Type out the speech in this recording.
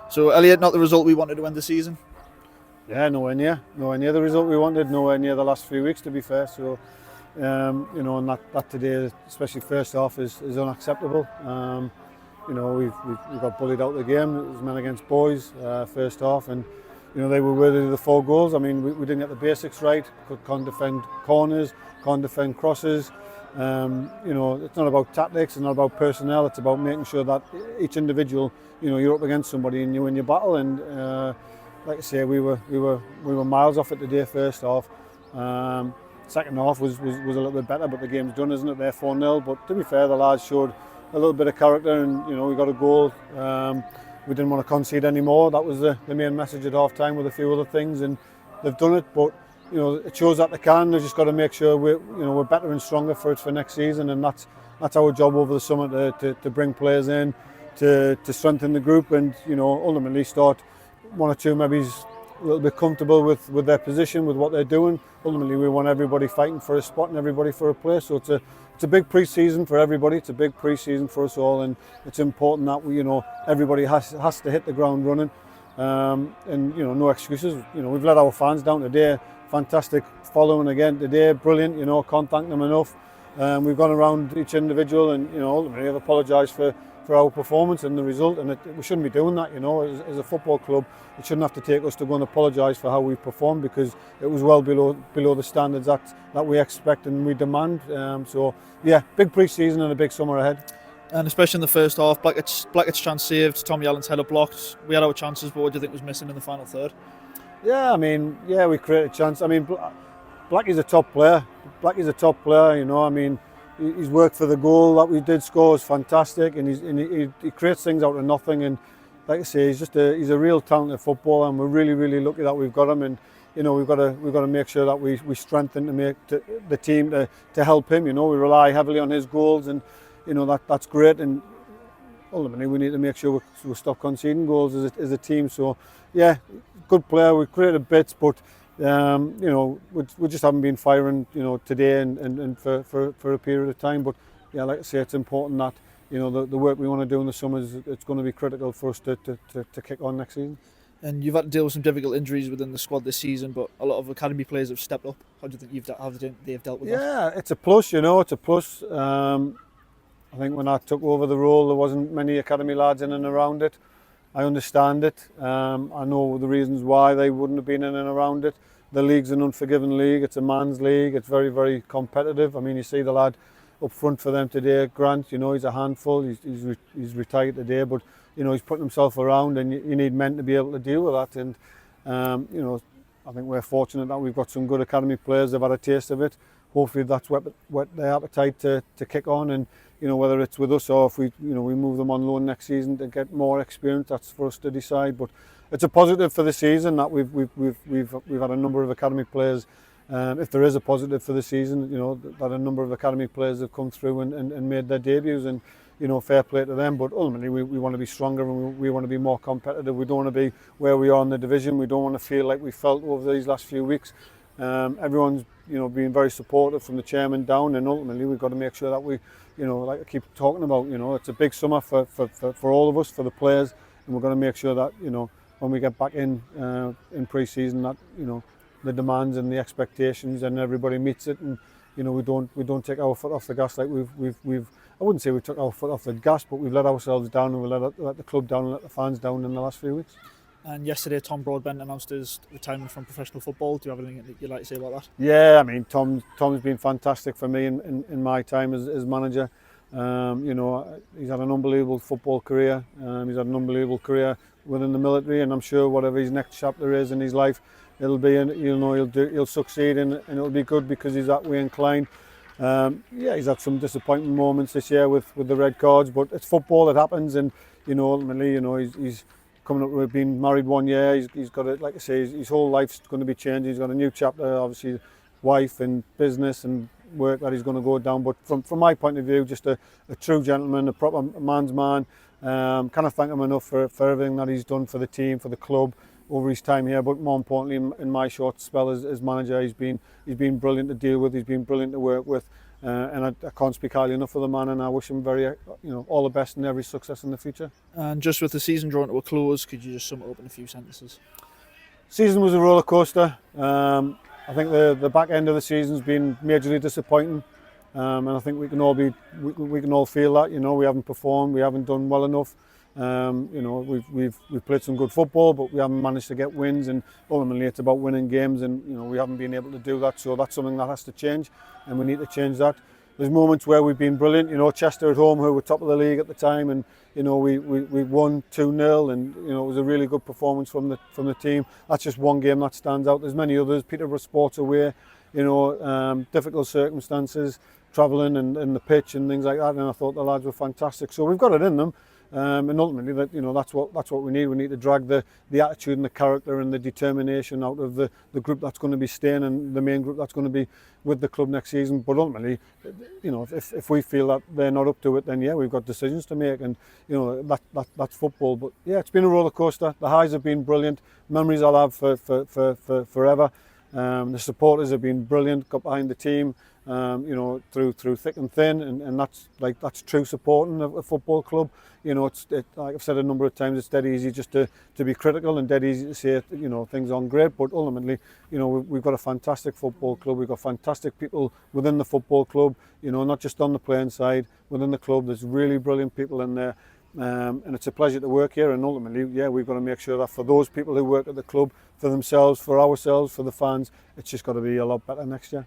So Elliott, not the result we wanted to end the season. Yeah, nowhere near the result we wanted, nowhere near the last few weeks, to be fair. So, and that today, especially first half, is unacceptable. We got bullied out of the game. It was men against boys first half, and they were worthy of the 4 goals. I mean, we didn't get the basics right. Can't defend corners, can't defend crosses. It's not about tactics, it's not about personnel. It's about making sure that each individual, you're up against somebody and you win your battle. And like I say, we were miles off it today first half. Second half was a little bit better, but the game's done, isn't it? They're 4-0. But to be fair, the lads showed a little bit of character, and we got a goal. We didn't want to concede anymore. That was the main message at half time, with a few other things, and they've done it. But it shows that they can. They've just got to make sure we're better and stronger for next season, and that's our job over the summer, to bring players in, to strengthen the group, and ultimately start one or two maybe a little bit comfortable with their position, with what they're doing. Ultimately, we want everybody fighting for a spot and everybody for a place. So it's a big pre-season for everybody. It's a big pre-season for us all, and it's important that everybody has to hit the ground running, and no excuses. We've let our fans down today. Fantastic following again today, brilliant. Can't thank them enough. We've gone around each individual, and ultimately have apologised for our performance and the result, and we shouldn't be doing that. As a football club, it shouldn't have to take us to go and apologise for how we performed, because it was well below the standards that we expect and we demand. So yeah, big pre-season and a big summer ahead. And especially in the first half, Blackett's chance saved, Tommy Allen's header blocked. We had our chances, but what do you think was missing in the final third? Yeah, I mean, we created a chance. I mean, Blackie's a top player. His work for the goal that we did score is fantastic, and he creates things out of nothing. And like I say, he's a real talented footballer, and we're really, really lucky that we've got him. And we've got to make sure that we strengthen the team to help him. We rely heavily on his goals, and that's great. And ultimately, we need to make sure we stop conceding goals as a team. So yeah, good player. We created bits, but we just haven't been firing, today and for a period of time. But yeah, like I say, it's important that the work we want to do in the summer it's going to be critical for us to kick on next season. And you've had to deal with some difficult injuries within the squad this season, but a lot of academy players have stepped up. How do you think they've dealt with that? Yeah, it's a plus. It's a plus. I think when I took over the role, there wasn't many academy lads in and around it. I understand it. I know the reasons why they wouldn't have been in and around it. The league's an unforgiving league. It's a man's league. It's very, very competitive. I mean, you see the lad up front for them today, Grant. He's a handful. He's retired today, but he's putting himself around, and you need men to be able to deal with that. And I think we're fortunate that we've got some good academy players. They've had a taste of it. Hopefully, that's whet their appetite to kick on. And whether it's with us or if we move them on loan next season to get more experience, that's for us to decide. But it's a positive for the season that we've had a number of academy players. If there is a positive for the season, that a number of academy players have come through and made their debuts, and fair play to them. But ultimately, we want to be stronger, and we want to be more competitive. We don't want to be where we are in the division. We don't want to feel like we felt over these last few weeks. Everyone's been very supportive from the chairman down, and ultimately we've got to make sure that we, like I keep talking about, it's a big summer for all of us, for the players, and we're going to make sure that when we get back in pre-season, that the demands and the expectations and everybody meets it, and we don't take our foot off the gas like we've I wouldn't say we took our foot off the gas, but we've let ourselves down, and we let the club down and let the fans down in the last few weeks. And yesterday, Tom Broadbent announced his retirement from professional football. Do you have anything that you'd like to say about that? Yeah, I mean, Tom's been fantastic for me in my time as manager. He's had an unbelievable football career. He's had an unbelievable career within the military, and I'm sure whatever his next chapter is in his life, it'll be, he'll succeed, and it'll be good because he's that way inclined. He's had some disappointing moments this year with the red cards, but it's football. It happens, and ultimately, he's coming up with being married 1 year. He's got it, like I say, his whole life's going to be changed. He's got a new chapter, obviously, wife and business and work that he's going to go down. But from my point of view, just a true gentleman, a proper man's man. Can't thank him enough for everything that he's done for the team, for the club over his time here. But more importantly, in my short spell as manager, he's been brilliant to deal with. He's been brilliant to work with. and I can't speak highly enough of the man, and I wish him all the best and every success in the future. And just with the season drawing to a close, could you just sum it up in a few sentences? Season was a roller coaster. I think the back end of the season's been majorly disappointing, and I think we can all feel that. We haven't performed, we haven't done well enough. We've played some good football, but we haven't managed to get wins, and ultimately it's about winning games, and we haven't been able to do that. So that's something that has to change, and we need to change that. There's moments where we've been brilliant. Chester at home, who were top of the league at the time, and we won 2-0, and it was a really good performance from the team. That's just one game that stands out. There's many others. Peterborough Sports away, difficult circumstances, travelling and the pitch and things like that. And I thought the lads were fantastic. So we've got it in them. And ultimately, that's what we need. We need to drag the attitude and the character and the determination out of the group that's going to be staying, and the main group that's going to be with the club next season. But ultimately, if we feel that they're not up to it, then yeah, we've got decisions to make, and that's football. But yeah, it's been a roller coaster. The highs have been brilliant. Memories I'll have for forever. The supporters have been brilliant. Got behind the team. Through thick and thin, and that's true supporting a football club. Like I've said a number of times, it's dead easy just to be critical and dead easy to say things aren't great, but ultimately we've got a fantastic football club. We've got fantastic people within the football club, not just on the playing side. Within the club there's really brilliant people in there, and it's a pleasure to work here. And ultimately, yeah, we've got to make sure that for those people who work at the club, for themselves, for ourselves, for the fans, it's just got to be a lot better next year.